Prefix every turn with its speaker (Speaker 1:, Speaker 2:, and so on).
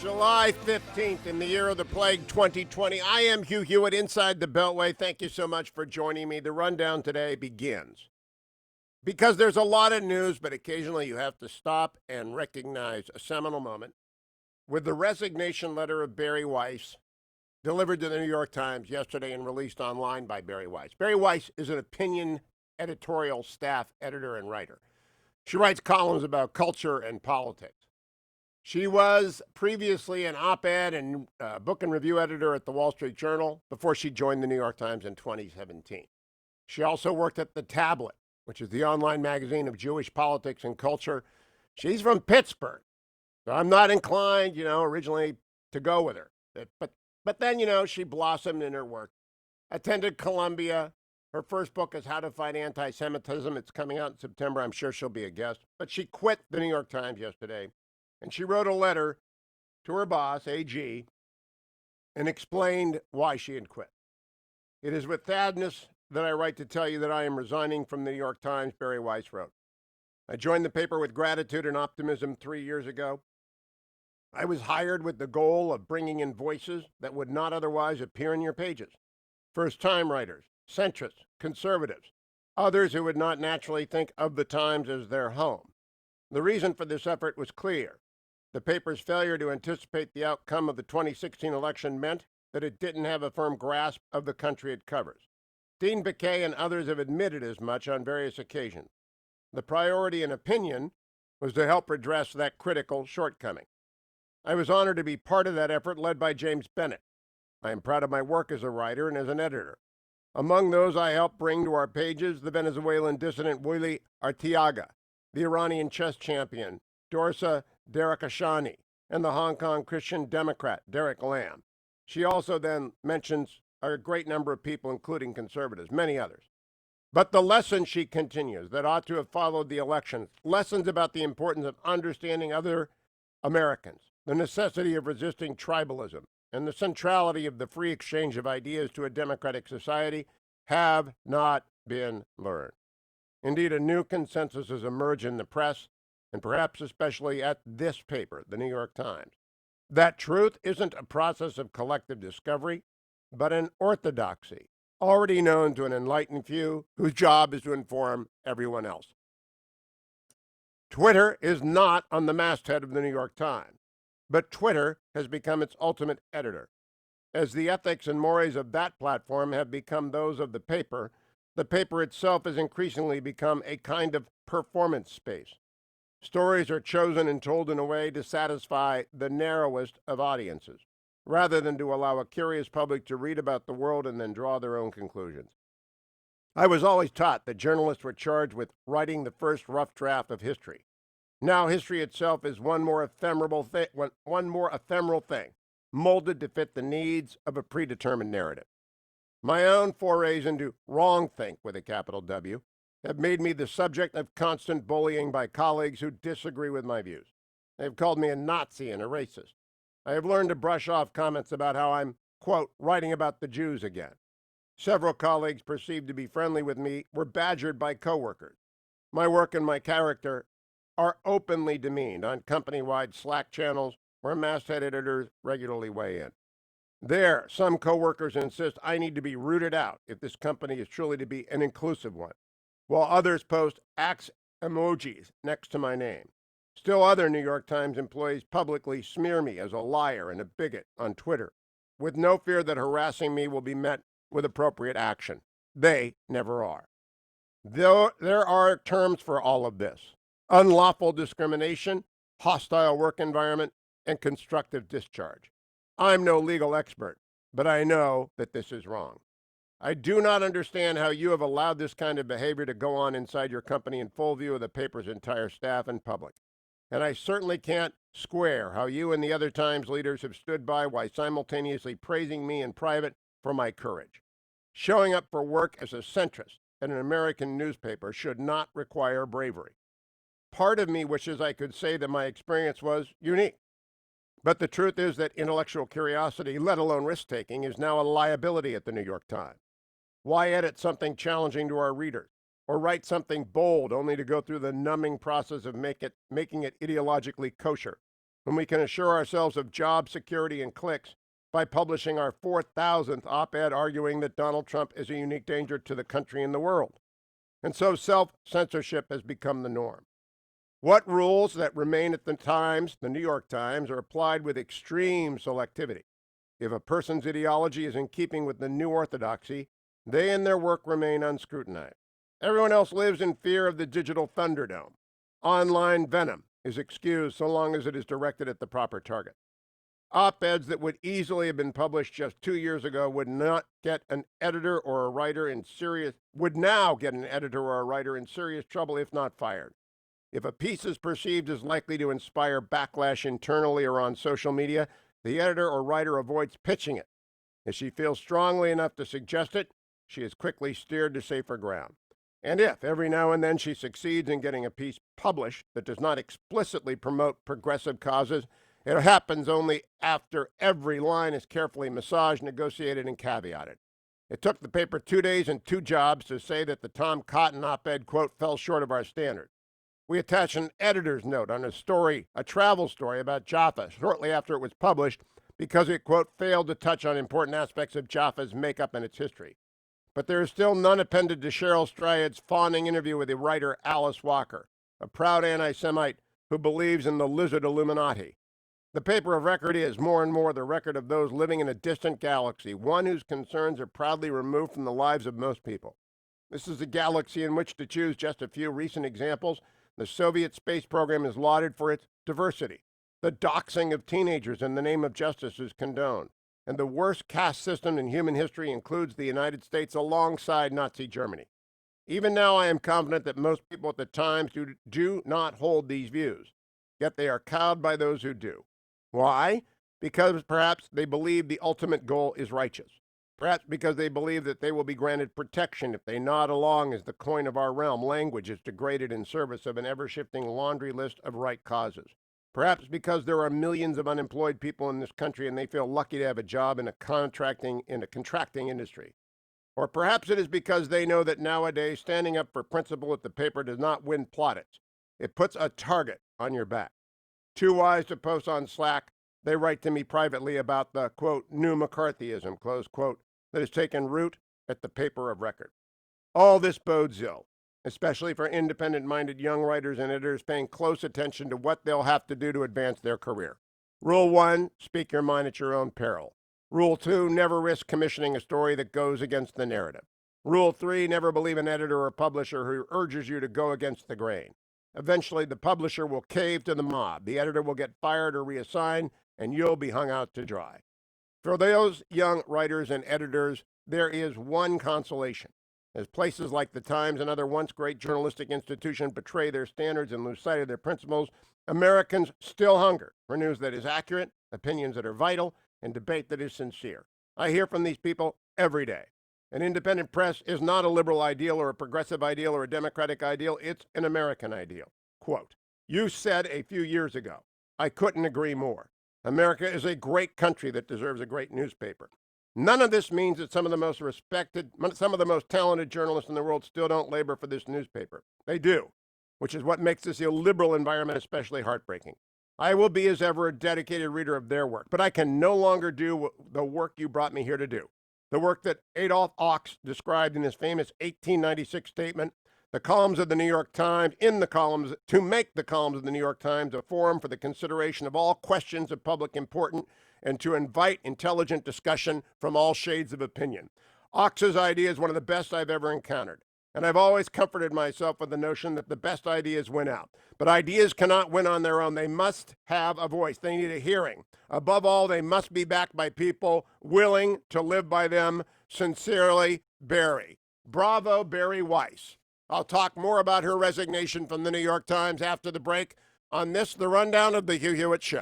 Speaker 1: July 15th in the year of the plague 2020. I am Hugh Hewitt inside the Beltway. Thank you so much for joining me. The rundown today begins because there's a lot of news, but occasionally you have to stop and recognize a seminal moment with the resignation letter of Barry Weiss delivered to the New York Times yesterday and released online by Barry Weiss. Barry Weiss is an opinion editorial staff editor and writer. She writes columns about culture and politics. She was previously an op-ed and book and review editor at the Wall Street Journal before she joined the New York Times in 2017. She also worked at The Tablet, which is the online magazine of Jewish politics and culture. She's from Pittsburgh, so I'm not inclined, originally to go with her. But then, she blossomed in her work. Attended Columbia. Her first book is How to Fight Anti-Semitism. It's coming out in September. I'm sure she'll be a guest. But she quit the New York Times yesterday. And she wrote a letter to her boss, AG, and explained why she had quit. It is with sadness that I write to tell you that I am resigning from the New York Times, Barry Weiss wrote. I joined the paper with gratitude and optimism 3 years ago. I was hired with the goal of bringing in voices that would not otherwise appear in your pages. First-time writers, centrists, conservatives, others who would not naturally think of the Times as their home. The reason for this effort was clear. The paper's failure to anticipate the outcome of the 2016 election meant that it didn't have a firm grasp of the country it covers. Dean Baquet and others have admitted as much on various occasions. The priority and opinion was to help redress that critical shortcoming. I was honored to be part of that effort led by James Bennett. I am proud of my work as a writer and as an editor. Among those I helped bring to our pages the Venezuelan dissident Willy Arteaga, the Iranian chess champion Dorsa Derekashani, and the Hong Kong Christian Democrat Derek Lam. She also then mentions a great number of people, including conservatives, many others. But the lesson, she continues, that ought to have followed the election, lessons about the importance of understanding other Americans, the necessity of resisting tribalism, and the centrality of the free exchange of ideas to a democratic society, have not been learned. Indeed, a new consensus has emerged in the press, and perhaps especially at this paper, the New York Times. That truth isn't a process of collective discovery, but an orthodoxy, already known to an enlightened few whose job is to inform everyone else. Twitter is not on the masthead of the New York Times, but Twitter has become its ultimate editor. As the ethics and mores of that platform have become those of the paper itself has increasingly become a kind of performance space. Stories are chosen and told in a way to satisfy the narrowest of audiences, rather than to allow a curious public to read about the world and then draw their own conclusions. I was always taught that journalists were charged with writing the first rough draft of history. Now history itself is one more ephemeral thing, molded to fit the needs of a predetermined narrative. My own forays into wrongthink with a capital W have made me the subject of constant bullying by colleagues who disagree with my views. They've called me a Nazi and a racist. I have learned to brush off comments about how I'm, quote, writing about the Jews again. Several colleagues perceived to be friendly with me were badgered by coworkers. My work and my character are openly demeaned on company-wide Slack channels where masthead editors regularly weigh in. There, some coworkers insist I need to be rooted out if this company is truly to be an inclusive one, while others post axe emojis next to my name. Still other New York Times employees publicly smear me as a liar and a bigot on Twitter, with no fear that harassing me will be met with appropriate action. They never are. Though there are terms for all of this: unlawful discrimination, hostile work environment, and constructive discharge. I'm no legal expert, but I know that this is wrong. I do not understand how you have allowed this kind of behavior to go on inside your company in full view of the paper's entire staff and public. And I certainly can't square how you and the other Times leaders have stood by while simultaneously praising me in private for my courage. Showing up for work as a centrist at an American newspaper should not require bravery. Part of me wishes I could say that my experience was unique. But the truth is that intellectual curiosity, let alone risk-taking, is now a liability at the New York Times. Why edit something challenging to our readers, or write something bold only to go through the numbing process of making it ideologically kosher? when we can assure ourselves of job security and clicks by publishing our 4,000th op-ed arguing that Donald Trump is a unique danger to the country and the world. And so self-censorship has become the norm. What rules that remain at the Times, the New York Times, are applied with extreme selectivity. If a person's ideology is in keeping with the new orthodoxy, they and their work remain unscrutinized. Everyone else lives in fear of the digital thunderdome. Online venom is excused so long as it is directed at the proper target. Op-eds that would easily have been published just 2 years ago would not get an editor or a writer in serious trouble, if not fired. If a piece is perceived as likely to inspire backlash internally or on social media, the editor or writer avoids pitching it. If she feels strongly enough to suggest it, she is quickly steered to safer ground. And if, every now and then, she succeeds in getting a piece published that does not explicitly promote progressive causes, it happens only after every line is carefully massaged, negotiated, and caveated. It took the paper 2 days and 2 jobs to say that the Tom Cotton op-ed, quote, fell short of our standards. We attached an editor's note on a travel story about Jaffa shortly after it was published because it, quote, failed to touch on important aspects of Jaffa's makeup and its history. But there is still none appended to Cheryl Strayed's fawning interview with the writer Alice Walker, a proud anti-Semite who believes in the lizard Illuminati. The paper of record is, more and more, the record of those living in a distant galaxy, one whose concerns are proudly removed from the lives of most people. This is a galaxy in which, to choose just a few recent examples, the Soviet space program is lauded for its diversity. The doxing of teenagers in the name of justice is condoned. And the worst caste system in human history includes the United States alongside Nazi Germany. Even now, I am confident that most people at the Times do not hold these views, yet they are cowed by those who do. Why? Because perhaps they believe the ultimate goal is righteous. Perhaps because they believe that they will be granted protection if they nod along as the coin of our realm, language, is degraded in service of an ever-shifting laundry list of right causes. Perhaps because there are millions of unemployed people in this country and they feel lucky to have a job in a contracting industry. Or perhaps it is because they know that nowadays standing up for principle at the paper does not win plaudits. It puts a target on your back. Too wise to post on Slack, they write to me privately about the, quote, new McCarthyism, close quote, that has taken root at the paper of record. All this bodes ill, especially for independent-minded young writers and editors paying close attention to what they'll have to do to advance their career. Rule 1, speak your mind at your own peril. Rule 2, never risk commissioning a story that goes against the narrative. Rule 3, never believe an editor or publisher who urges you to go against the grain. Eventually, the publisher will cave to the mob, the editor will get fired or reassigned, and you'll be hung out to dry. For those young writers and editors, there is one consolation. As places like the Times and other once great journalistic institutions betray their standards and lose sight of their principles, Americans still hunger for news that is accurate, opinions that are vital, and debate that is sincere. I hear from these people every day. An independent press is not a liberal ideal or a progressive ideal or a democratic ideal. It's an American ideal. Quote, you said a few years ago, I couldn't agree more. America is a great country that deserves a great newspaper. None of this means that some of the most respected, some of the most talented journalists in the world still don't labor for this newspaper. They do, which is what makes this illiberal environment especially heartbreaking. I will be, as ever, a dedicated reader of their work, but I can no longer do the work you brought me here to do. The work that Adolph Ochs described in his famous 1896 statement, the columns of the New York Times, to make the columns of the New York Times a forum for the consideration of all questions of public importance and to invite intelligent discussion from all shades of opinion. Ochs's idea is one of the best I've ever encountered. And I've always comforted myself with the notion that the best ideas win out. But ideas cannot win on their own. They must have a voice. They need a hearing. Above all, they must be backed by people willing to live by them. Sincerely, Barry. Bravo, Barry Weiss. I'll talk more about her resignation from the New York Times after the break on this, the rundown of the Hugh Hewitt Show.